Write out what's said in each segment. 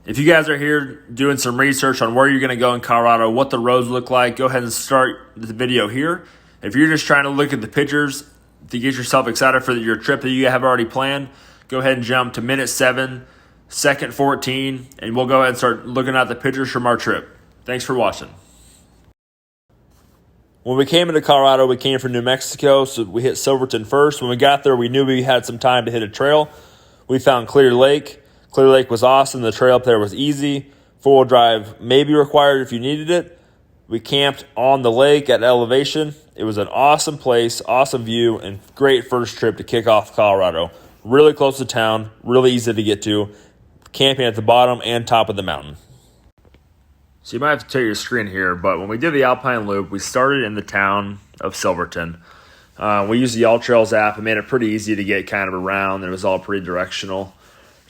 If you guys are here doing some research on where you're going to go in Colorado, what the roads look like, go ahead and start the video here. If you're just trying to look at the pictures to get yourself excited for your trip that you have already planned, go ahead and jump to minute 7, second 14, and we'll go ahead and start looking at the pictures from our trip. Thanks for watching. When we came into Colorado, we came from New Mexico, so we hit Silverton first. When we got there, we knew we had some time to hit a trail. We found Clear Lake. Clear Lake was awesome. The trail up there was easy. Four-wheel drive may be required if you needed it. We camped on the lake at elevation. It was an awesome place, awesome view, and great first trip to kick off Colorado. Really close to town, really easy to get to. Camping at the bottom and top of the mountain. So you might have to take your screen here, but when we did the Alpine Loop, we started in the town of Silverton. We used the AllTrails app. It made it pretty easy to get kind of around. It was all pretty directional.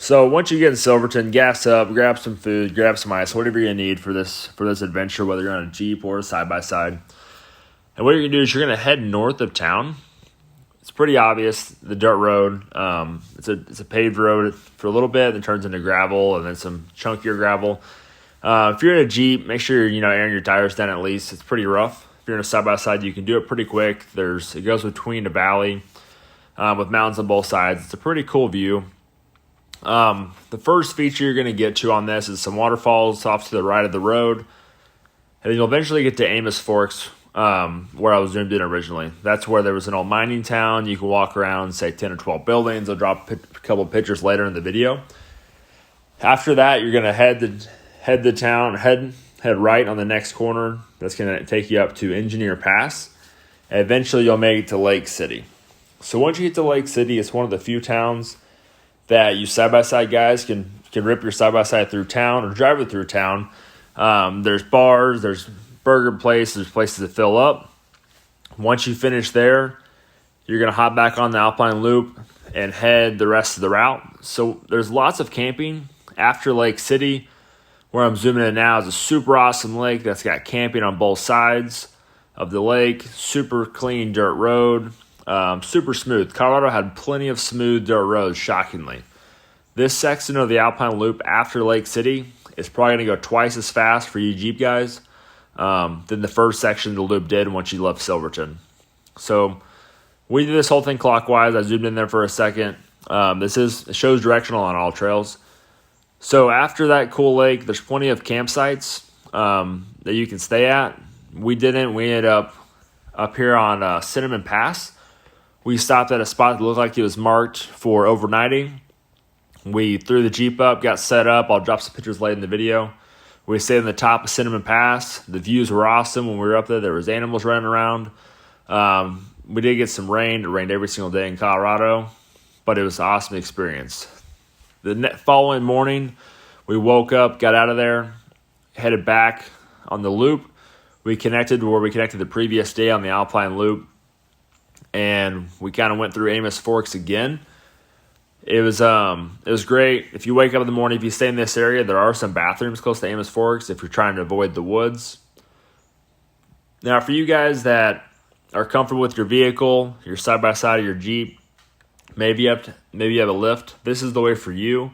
So once you get in Silverton, gas up, grab some food, grab some ice, whatever you need for this adventure, whether you're on a Jeep or a side-by-side. And what you're going to do is you're going to head north of town. It's pretty obvious, the dirt road. It's a paved road for a little bit, then turns into gravel, and then some chunkier gravel. If you're in a Jeep, make sure you're airing your tires down at least. It's pretty rough. If you're in a side-by-side, you can do it pretty quick. It goes between a valley with mountains on both sides. It's a pretty cool view. The first feature you're going to get to on this is some waterfalls off to the right of the road. And then you'll eventually get to Amos Forks, where I was zoomed in originally. That's where there was an old mining town. You can walk around, say 10 or 12 buildings. I'll drop a couple of pictures later in the video. After that, you're going to head to town, head right on the next corner. That's going to take you up to Engineer Pass. And eventually you'll make it to Lake City. So once you get to Lake City, it's one of the few towns that you side-by-side guys can rip your side-by-side through town or drive it through town. There's bars, there's burger places, there's places to fill up. Once you finish there, you're going to hop back on the Alpine Loop and head the rest of the route. So there's lots of camping after Lake City. Where I'm zooming in now is a super awesome lake that's got camping on both sides of the lake. Super clean dirt road. Super smooth. Colorado had plenty of smooth dirt roads, shockingly. This section of the Alpine Loop after Lake City is probably going to go twice as fast for you Jeep guys than the first section of the loop did once you left Silverton. So we did this whole thing clockwise. I zoomed in there for a second. It shows directional on all trails. So after that cool lake, there's plenty of campsites that you can stay at. We didn't. We ended up here on Cinnamon Pass. We stopped at a spot that looked like it was marked for overnighting. We threw the Jeep up, got set up. I'll drop some pictures later in the video. We stayed on the top of Cinnamon Pass. The views were awesome when we were up there. There was animals running around. We did get some rain. It rained every single day in Colorado, but it was an awesome experience. The following morning, we woke up, got out of there, headed back on the loop. We connected where we connected the previous day on the Alpine Loop, and we kind of went through Amos Forks again. It was great. If you wake up in the morning, if you stay in this area, there are some bathrooms close to Amos Forks if you're trying to avoid the woods. Now, for you guys that are comfortable with your vehicle, your side-by-side or your Jeep, maybe you have a lift, this is the way for you.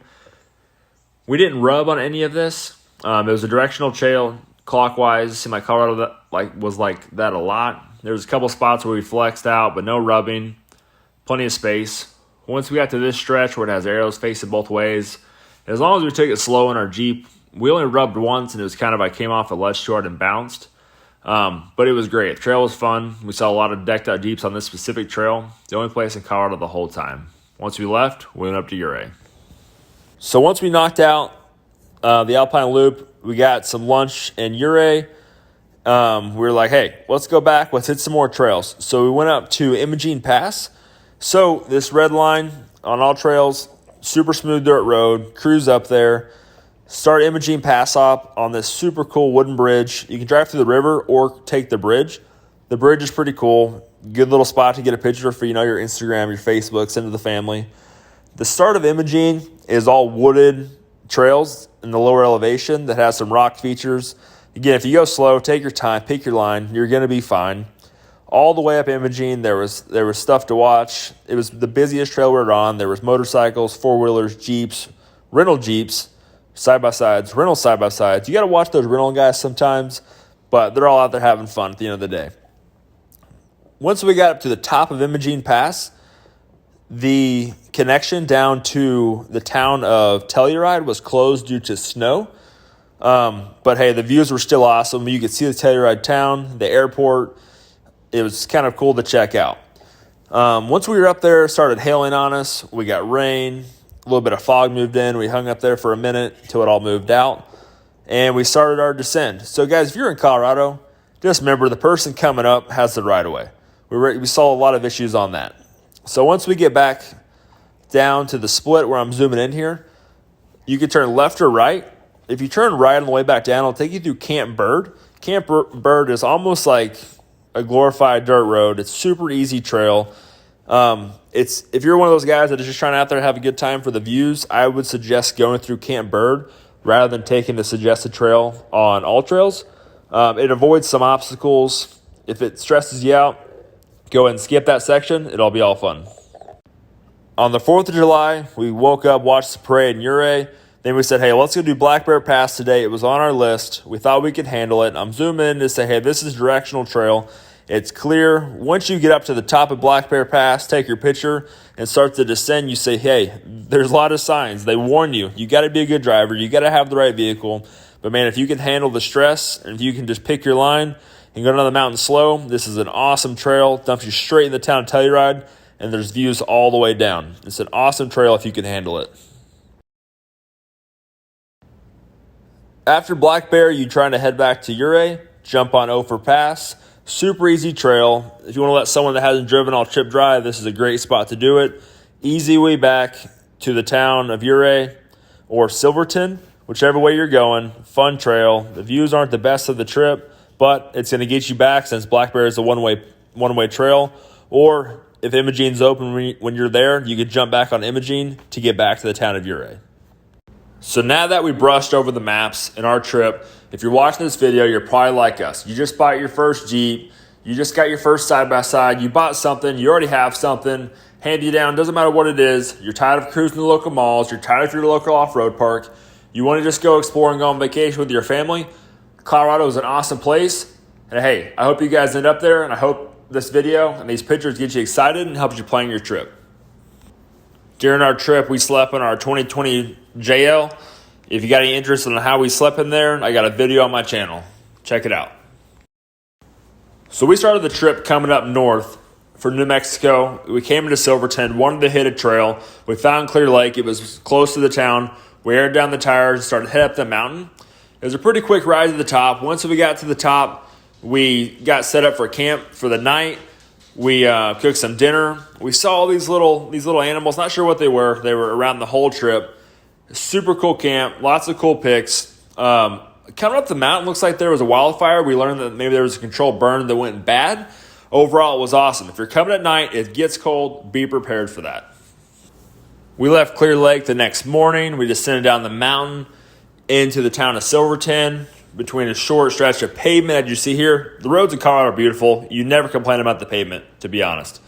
We didn't rub on any of this. It was a directional trail clockwise. It seemed like Colorado was like that a lot. There was a couple spots where we flexed out, but no rubbing. Plenty of space. Once we got to this stretch where it has arrows facing both ways, as long as we took it slow in our Jeep, we only rubbed once, and it was kind of I came off a ledge short and bounced. But it was great. The trail was fun. We saw a lot of decked out Jeeps on this specific trail. The only place in Colorado the whole time. Once we left, we went up to Ouray. So once we knocked out the Alpine Loop, we got some lunch in Ouray. We were like, hey, let's go back. Let's hit some more trails. So we went up to Imogene Pass. So this red line on all trails, super smooth dirt road, cruise up there. Start Imogene Pass up on this super cool wooden bridge. You can drive through the river or take the bridge. The bridge is pretty cool. Good little spot to get a picture for your Instagram, your Facebook, send to the family. The start of Imogene is all wooded trails in the lower elevation that has some rock features. Again, if you go slow, take your time, pick your line, you're going to be fine. All the way up Imogene, there was stuff to watch. It was the busiest trail we were on. There was motorcycles, four-wheelers, Jeeps, rental Jeeps, side-by-sides, rental side-by-sides. You got to watch those rental guys sometimes, but they're all out there having fun at the end of the day. Once we got up to the top of Imogene Pass, the connection down to the town of Telluride was closed due to snow. But hey, the views were still awesome. You could see the Telluride town, the airport. It was kind of cool to check out. Once we were up there, it started hailing on us. We got rain, a little bit of fog moved in. We hung up there for a minute until it all moved out, and we started our descent. So guys, if you're in Colorado, just remember the person coming up has the right of way. We saw a lot of issues on that. So once we get back down to the split where I'm zooming in here, you can turn left or right. If you turn right on the way back down, it'll take you through Camp Bird. Camp Bird is almost like a glorified dirt road. It's super easy trail. If you're one of those guys that is just trying out there to have a good time for the views, I would suggest going through Camp Bird rather than taking the suggested trail on all trails. It avoids some obstacles. If it stresses you out, go ahead and skip that section. It'll be all fun. On the 4th of July, we woke up, watched the parade in Ouray. Then we said, hey, let's go do Black Bear Pass today. It was on our list. We thought we could handle it. I'm zooming in to say, hey, this is directional trail. It's clear. Once you get up to the top of Black Bear Pass, take your picture and start to descend. You say, hey, there's a lot of signs. They warn you. You got to be a good driver. You got to have the right vehicle. But, man, if you can handle the stress and if you can just pick your line and go down the mountain slow, this is an awesome trail. Dumps you straight in the town of Telluride, and there's views all the way down. It's an awesome trail if you can handle it. After Black Bear, you're trying to head back to Ouray, jump on Ophir Pass. Super easy trail. If you want to let someone that hasn't driven all trip drive, this is a great spot to do it. Easy way back to the town of Ouray or Silverton, whichever way you're going. Fun trail. The views aren't the best of the trip, but it's going to get you back since Black Bear is a one-way trail. Or if Imogene's open when you're there, you could jump back on Imogene to get back to the town of Ouray. So now that we brushed over the maps in our trip, if you're watching this video, you're probably like us. You just bought your first Jeep. You just got your first side-by-side. You bought something. You already have something. Hand you down. Doesn't matter what it is. You're tired of cruising the local malls. You're tired of your local off-road park. You want to just go explore and go on vacation with your family. Colorado is an awesome place. And hey, I hope you guys end up there, and I hope this video and these pictures get you excited and helps you plan your trip. During our trip, we slept in our 2020 JL. If you got any interest in how we slept in there, I got a video on my channel. Check it out. So we started the trip coming up north for New Mexico. We came into Silverton, wanted to hit a trail. We found Clear Lake. It was close to the town. We aired down the tires and started to head up the mountain. It was a pretty quick ride to the top. Once we got to the top, we got set up for camp for the night. We cooked some dinner. We saw all these little animals. Not sure what they were. They were around the whole trip. Super cool camp. Lots of cool pics. Coming up the mountain, looks like there was a wildfire. We learned that maybe there was a controlled burn that went bad. Overall, it was awesome. If you're coming at night, it gets cold. Be prepared for that. We left Clear Lake the next morning. We descended down the mountain into the town of Silverton. Between a short stretch of pavement, as you see here. The roads in Colorado are beautiful. You never complain about the pavement, to be honest.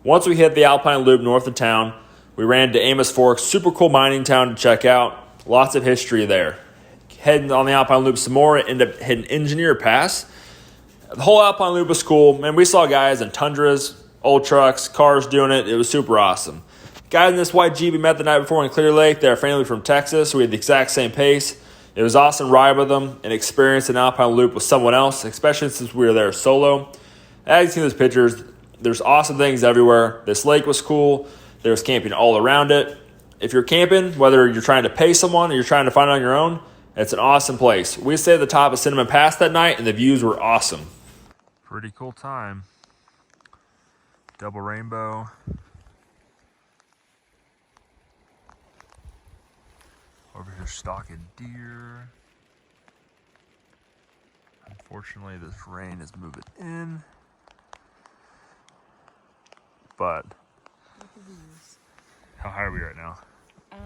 Once we hit the Alpine Loop north of town, we ran to Amos Forks. Super cool mining town to check out. Lots of history there. Heading on the Alpine Loop some more, ended up hitting Engineer Pass. The whole Alpine Loop was cool. Man, we saw guys in Tundras, old trucks, cars doing it. It was super awesome. Guys in this white Jeep we met the night before in Clear Lake. They're family from Texas, so we had the exact same pace. It was awesome ride with them and experience an Alpine Loop with someone else, especially since we were there solo. As you see in those pictures, there's awesome things everywhere. This lake was cool. There was camping all around it. If you're camping, whether you're trying to pay someone or you're trying to find it on your own, it's an awesome place. We stayed at the top of Cinnamon Pass that night, and the views were awesome. Pretty cool time. Double rainbow. Over here stalking deer. Unfortunately, this rain is moving in. But how high are we right now? I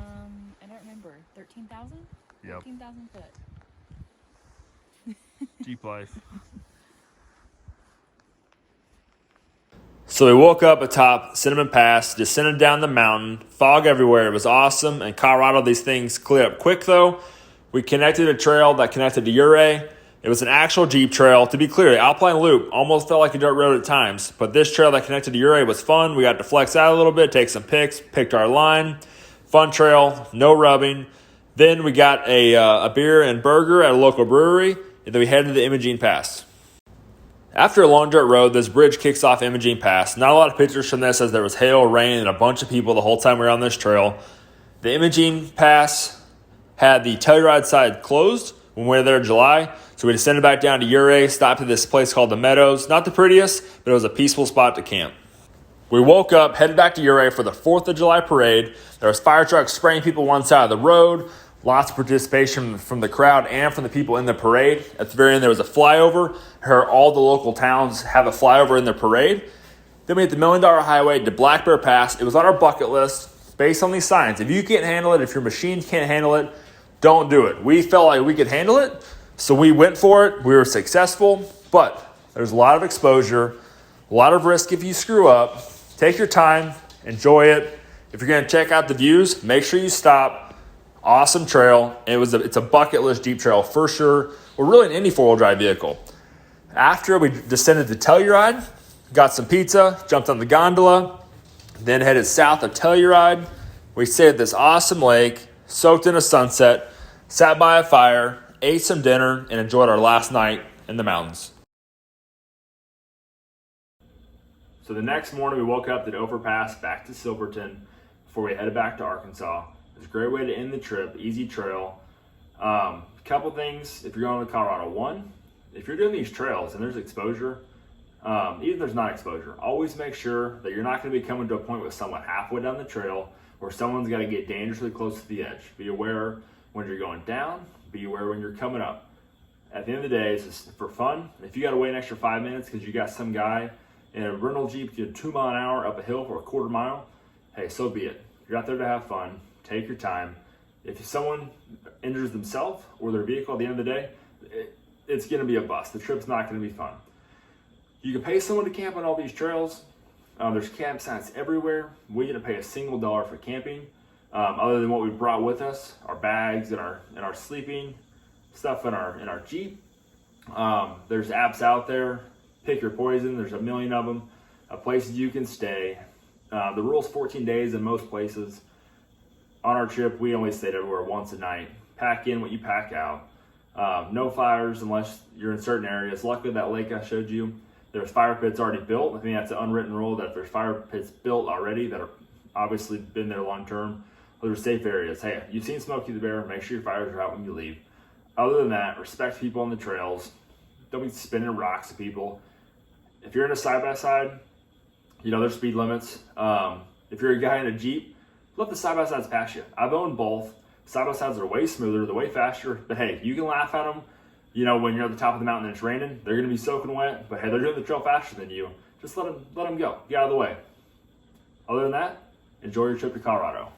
don't remember. 13,000? Yep. 13,000 foot. Jeep life. So we woke up atop Cinnamon Pass, descended down the mountain, fog everywhere. It was awesome. In Colorado, these things clear up quick though. We connected a trail that connected to Ouray. It was an actual Jeep trail. To be clear, the Alpine loop almost felt like a dirt road at times, but this trail that connected to Ouray was fun. We got to flex out a little bit, take some pics, picked our line. Fun trail, no rubbing. Then we got a beer and burger at a local brewery, and then we headed to the Imogene Pass. After a long dirt road, this bridge kicks off Imogene Pass. Not a lot of pictures from this as there was hail, rain, and a bunch of people the whole time we were on this trail. The Imogene Pass had the Telluride side closed when we were there in July, so we descended back down to Ouray, stopped at this place called the Meadows. Not the prettiest, but it was a peaceful spot to camp. We woke up, headed back to Ouray for the 4th of July parade. There was fire trucks spraying people one side of the road. Lots of participation from the crowd and from the people in the parade. At the very end, there was a flyover. Heard all the local towns have a flyover in their parade. Then we hit the $1 Million Highway to Black Bear Pass. It was on our bucket list based on these signs. If you can't handle it, if your machine can't handle it, don't do it. We felt like we could handle it, so we went for it. We were successful, but there's a lot of exposure, a lot of risk if you screw up. Take your time, enjoy it. If you're going to check out the views, make sure you stop. Awesome trail. It's a bucket list Jeep trail for sure, or really in any four-wheel drive vehicle. After we descended to Telluride, got some pizza, jumped on the gondola, then headed south of Telluride. We stayed at this awesome lake, soaked in a sunset, sat by a fire, ate some dinner, and enjoyed our last night in the mountains. So the next morning we woke up at Overpass back to Silverton before we headed back to Arkansas. It was a great way to end the trip, easy trail. Couple things if you're going to Colorado. One, if you're doing these trails and there's exposure, even if there's not exposure, always make sure that you're not going to be coming to a point with someone halfway down the trail where someone's got to get dangerously close to the edge. Be aware when you're going down, be aware when you're coming up. At the end of the day, it's just for fun. If you got to wait an extra 5 minutes because you got some guy in a rental Jeep doing 2 mile an hour up a hill for a quarter mile, hey, so be it. You're out there to have fun. Take your time. If someone injures themselves or their vehicle at the end of the day, it's going to be a bust. The trip's not going to be fun. You can pay someone to camp on all these trails. There's campsites everywhere. We didn't pay a single dollar for camping, other than what we brought with us, our bags and our sleeping stuff in our Jeep. There's apps out there. Pick your poison. There's a million of them. Places you can stay. The rule's 14 days in most places. On our trip, we only stayed everywhere once a night. Pack in what you pack out. No fires unless you're in certain areas. Luckily, that lake I showed you, there's fire pits already built. I think that's an unwritten rule that if there's fire pits built already that are obviously been there long term, there's safe areas. Hey, you've seen Smokey the Bear. Make sure your fires are out when you leave. Other than that, respect people on the trails. Don't be spinning rocks at people. If you're in a side-by-side, there's speed limits. If you're a guy in a Jeep, let the side-by-sides pass you. I've owned both. Side-by-sides are way smoother, they're way faster, but hey, you can laugh at them. When you're at the top of the mountain and it's raining, they're going to be soaking wet, but hey, they're doing the trail faster than you. Just let them go. Get out of the way. Other than that, enjoy your trip to Colorado.